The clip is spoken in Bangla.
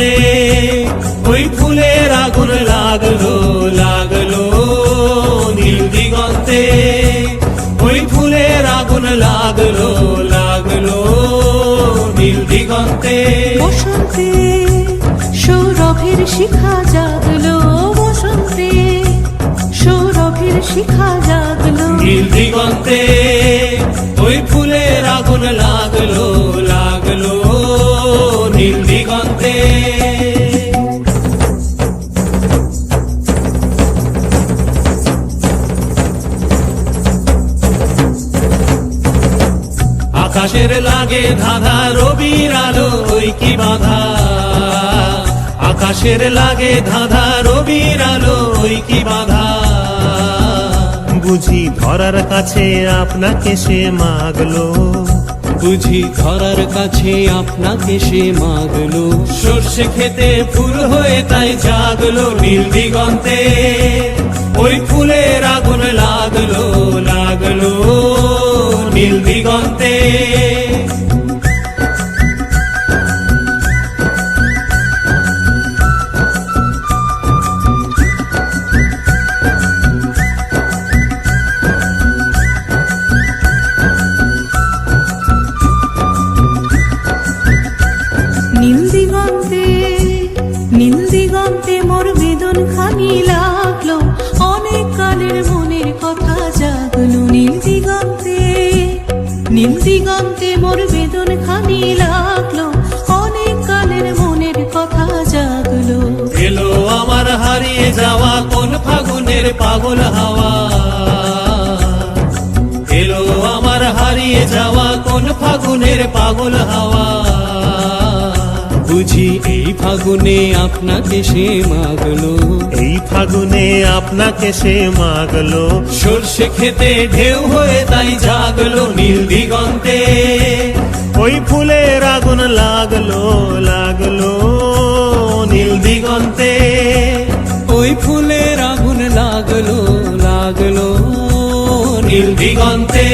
দিগন্তে ওই ফুলের আগুন লাগলো লাগলো নীল দিগন্তে ওই ফুলের আগুন লাগলো লাগলো নীল দিগন্তে বসন্তে সৌরভের শিখা জাগলো বসন্তে সৌরভের শিখা জাগলো নীল দিগন্তে ওই ফুলের আগুন লাগলো লাগলো নীল দিগন্তে আকাশের লাগে ধাঁধা রবির আলো ওই কি বাধা আকাশের লাগে ধাঁধা রবির আলো ওই কি বাধা বুঝি ধরার কাছে আপনাকে সে মাগলো বুঝি ধরার কাছে আপনাকে সে মাগলো সর্ষে খেতে ফুল হয়ে তাই জাগলো নীল দিগন্তে ওই ফুলের আগুন লাগলো লাগলো নীল দিগন্তে নীল দিগন্তে নীল দিগন্তে মোর বেদন খানি লাগলো অনেক কালের মনের কথা জাগলো নীল দিগন্তে নীল দিগন্তে মোর বেদন খানি লাগলো অনেক কালের মনের কথা জাগলো এলো আমার হারিয়ে যাওয়া কোন ফাগুনের পাগল হাওয়া এলো আমার হারিয়ে যাওয়া কোন ফাগুনের পাগল হাওয়া বুঝি এই ফাগুনে আপনাকে সে মাগলো এই ফাগুনে আপনাকে সে মাগলো সর্ষে খেতে ঢেউ হয়ে তাই জাগলো নীল দিগন্তে ওই ফুলের আগুন লাগলো লাগলো নীল দিগন্তে ওই ফুলের আগুন লাগলো লাগলো নীল দিগন্তে।